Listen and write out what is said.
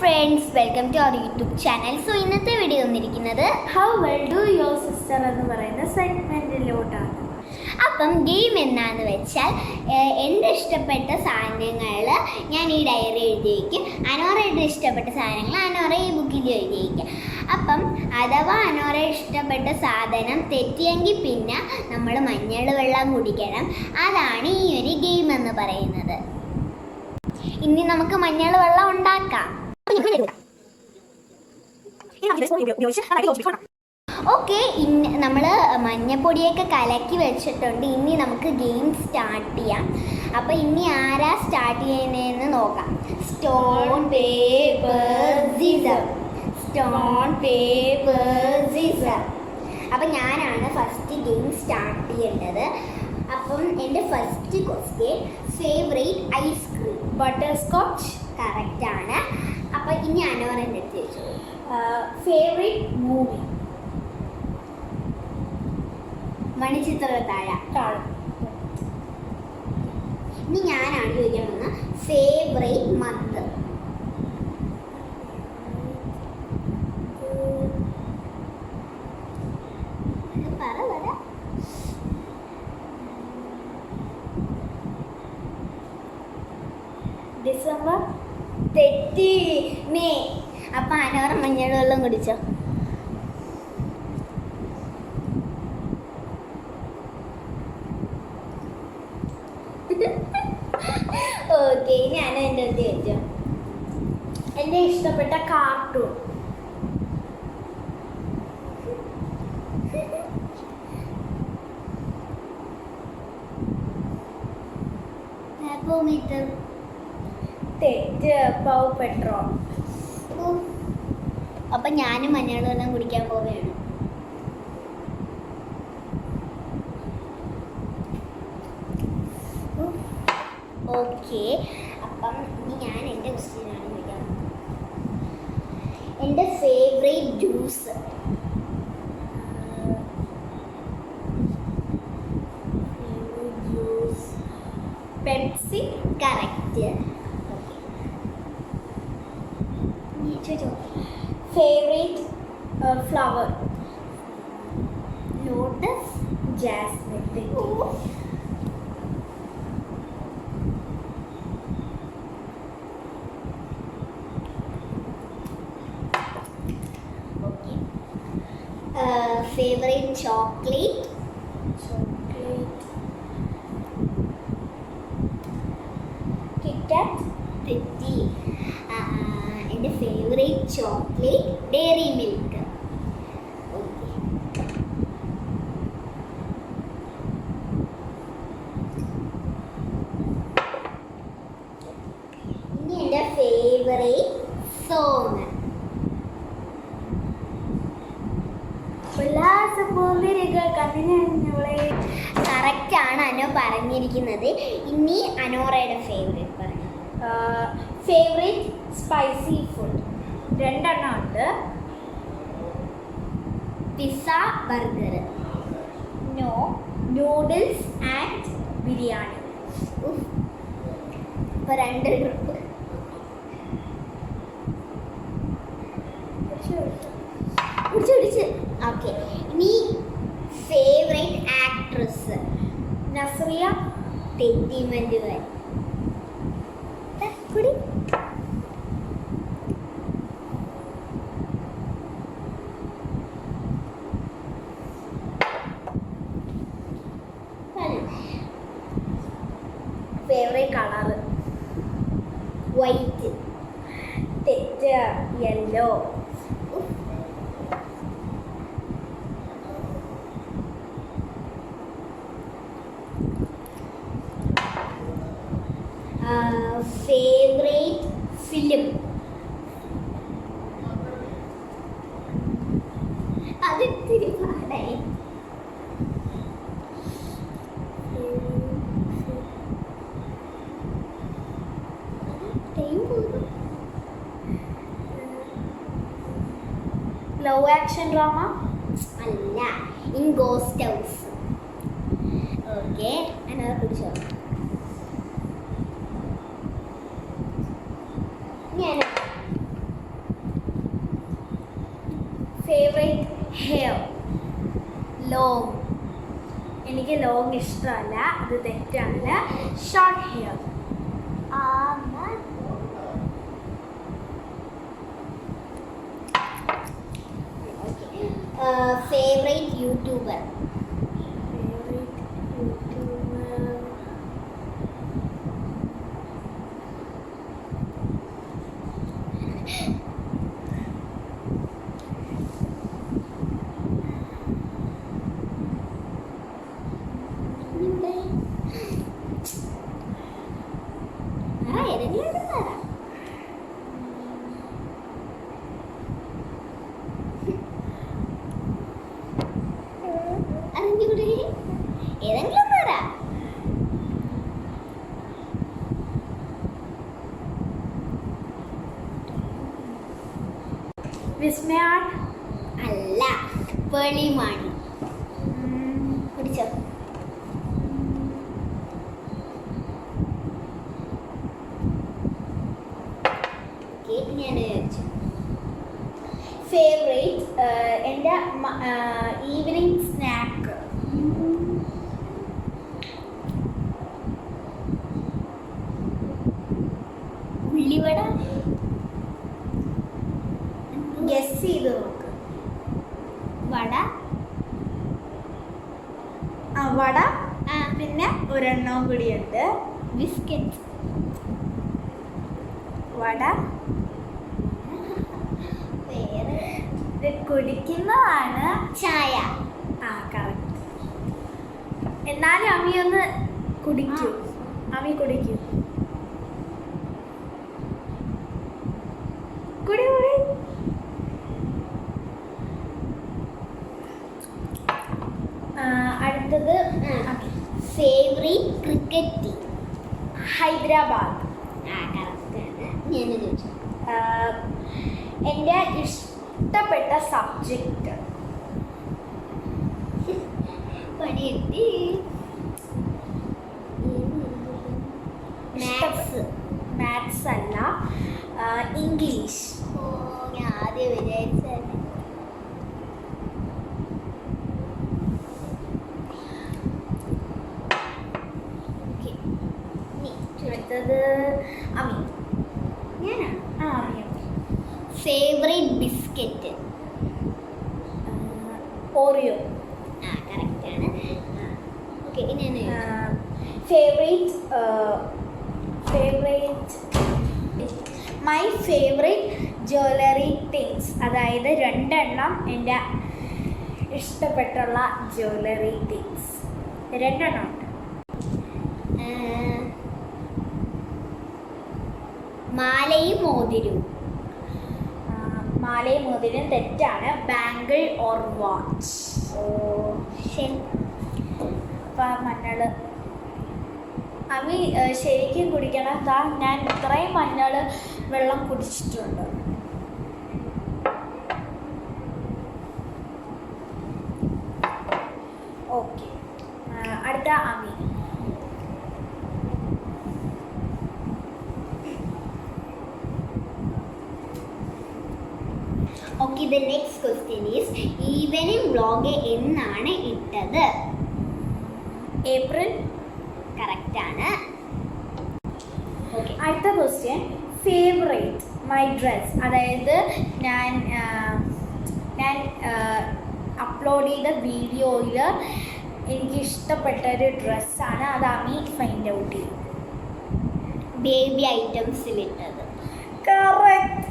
Friends, welcome to our YouTube channel. So ഇന്നത്തെ video വന്നിരിക്കുന്നത് how well do your sister എന്ന് പറയുന്ന സെഗ്മെൻറ്റിലോട്ടാണ്. അപ്പം ഗെയിം എന്നാന്ന് വെച്ചാൽ എൻ്റെ ഇഷ്ടപ്പെട്ട സാധനങ്ങൾ ഞാൻ ഈ ഡയറി എഴുതി വയ്ക്കും. അനോറയുടെ ഇഷ്ടപ്പെട്ട സാധനങ്ങൾ അനോറ ഈ ബുക്കിൽ എഴുതി വയ്ക്കും. അപ്പം അഥവാ അനോറ ഇഷ്ടപ്പെട്ട സാധനം തെറ്റിയെങ്കിൽ പിന്നെ നമ്മൾ മഞ്ഞൾ വെള്ളം കുടിക്കണം. അതാണ് ഈ ഒരു ഗെയിം എന്ന് പറയുന്നത്. ഇനി നമുക്ക് മഞ്ഞൾ വെള്ളം ഉണ്ടാക്കാം. ഓക്കെ, ഇനി നമ്മൾ മഞ്ഞപ്പൊടിയൊക്കെ കലക്കി വെച്ചിട്ടുണ്ട്. ഇനി നമുക്ക് ഗെയിം സ്റ്റാർട്ട് ചെയ്യാം. അപ്പോൾ ഇനി ആരാ സ്റ്റാർട്ട് ചെയ്യുന്നതെന്ന് നോക്കാം. Stone paper scissor, stone paper scissor. അപ്പം ഞാനാണ് ഫസ്റ്റ് ഗെയിം സ്റ്റാർട്ട് ചെയ്യേണ്ടത്. അപ്പം എൻ്റെ first question, favourite ice cream. Butterscotch. കറക്റ്റാണ്. അപ്പോൾ ഇനി അനോറൻ്റെ അടുത്ത് ചോദിച്ചു. Favourite movie. മണിച്ചിത്രത്താഴ. ഇനി ഞാനാണ് ചോദിക്കാൻ വന്ന ഫേവറേറ്റ് മന്ത്. ഡിസംബർ. തെറ്റി, മെയ്. അപ്പൊ അനോറ മഞ്ഞൾ വെള്ളം കുടിച്ചോ? ഓക്കെ, ഞാൻ എൻ്റെ അടുത്ത് ചോദിച്ചോ. എൻ്റെ ഇഷ്ടപ്പെട്ട കാർട്ടൂൺ. പാപ്പോമീറ്റർ. തെറ്റ്, പൗ പെട്രോൾ. അപ്പം ഞാനും മഞ്ഞൾ വെള്ളം കുടിക്കാൻ പോവുകയാണ്. ഓക്കെ, അപ്പം ഇനി ഞാൻ എൻ്റെ ക്വസ്റ്റ്യനാണ് ചോദിക്കാൻ. എൻ്റെ favourite juice. Juice Pepsi. Correct. ചോദിച്ചോ. Favourite flower. Lotus. Jasmine. Favourite chocolate. KitKat. തെറ്റി. എൻ്റെ ഫേവറേറ്റ് ചോക്ലേറ്റ് ഡെയറി മിൽക്ക്. ഇനി എൻ്റെ ഫേവറേറ്റ് സോങ്. കറക്റ്റാണ് അനോ പറഞ്ഞിരിക്കുന്നത്. ഇനി അനോറയുടെ ഫേവറേറ്റ് പറഞ്ഞു. Favourite spicy food. രണ്ടെണ്ണം ഉണ്ട്. Pizza, burger. No, noodles and biryani. ഇപ്പോൾ രണ്ട് ഗ്രൂപ്പ്. പിടിച്ച്. ഓക്കെ, ഇനി ഫേവറേറ്റ് ആക്ട്രസ്. നസ്രിയ. തെറ്റി, മഞ്ജുവാരി. കുടി. Favourite colour. വൈറ്റ്. തെറ്റ്, യെല്ലോ. Favourite film. അത് ഇത്തിരി പാടായി. Love action drama. അല്ല, in ghost house. Okay, Anora കുടിച്ചോ. ഞാൻ ഫേവറേറ്റ് ഹെയർ ലോങ്. എനിക്ക് ലോങ് ഇഷ്ടമല്ല, അത് തെറ്റാണ്. Short hair. Favourite YouTuber. ഏതെങ്കിലും പറ. വിസ്മയ അല്ല, പേളിമാണി. കുടിച്ചോ? ഞാൻ ചോദിച്ചു ഫേവറേറ്റ് എൻ്റെ ഈവനിങ് സ്നാക്ക്. ഉള്ളിവട. ഗസ് ചെയ്ത് നോക്ക്. വട. വട. പിന്നെ ഒരെണ്ണം കൂടിയുണ്ട്. ബിസ്ക്കറ്റ്. വട. വേറെ കുടിക്കുന്നതാണ്. ചായ. കറക്റ്റ്. എന്നാലും അമ്മി ഒന്ന് കുടിക്കൂ. അമ്മി കുടിക്കൂ. കുടി കുടി. അടുത്തത് ഫേവറേറ്റ് ക്രിക്കറ്റ് ടീം. ഹൈദരാബാദ്. കറക്റ്റാണ്. ഞാൻ ചോദിച്ചു എൻ്റെ ഇഷ്ടപ്പെട്ട സബ്ജക്റ്റ്. പണിയെത്തി. മാത്സ്. മാത്സ് അല്ല, ഇംഗ്ലീഷ്. ഞാൻ ആദ്യം വിചാരിച്ചത്. അടുത്തത് അമ്മി. ഞാനാണ്. അമ്മി. Favourite biscuit. ഓറിയോ. കറക്റ്റാണ്. ഓക്കെ, ഇനി മൈ ഫേവറേറ്റ് ജ്വല്ലറി തിങ്സ്. അതായത് 2 എണ്ണം എൻ്റെ ഇഷ്ടപ്പെട്ടുള്ള ജ്വല്ലറി തിങ്സ്. 2 എണ്ണം ഉണ്ട്. മാലയും മോതിരവും. മാലയും മോതിരം തെറ്റാണ്. Bangle or watch. ശരി. അപ്പം മഞ്ഞൾ അമ്മി ശരിക്കും കുടിക്കണം. ഞാൻ ഇത്രയും മഞ്ഞൾ വെള്ളം കുടിച്ചിട്ടുണ്ട്. ഓക്കെ, അടുത്ത അമ്മി. Okay, the next question is evening vlog എന്നാണ് ഇട്ടത്? ഏപ്രിൽ. കറക്റ്റാണ്. ഓക്കെ, അടുത്ത ക്വസ്റ്റ്യൻ ഫേവറേറ്റ് മൈ ഡ്രസ്. അതായത് ഞാൻ അപ്ലോഡ് ചെയ്ത വീഡിയോയിൽ എനിക്ക് ഇഷ്ടപ്പെട്ടൊരു ഡ്രസ്സാണ്. അത് അമ്മി ഫൈൻഡ് ഔട്ട് ചെയ്യും. ബേബി ഐറ്റംസിൽ ഇട്ടത്. കറക്റ്റ്.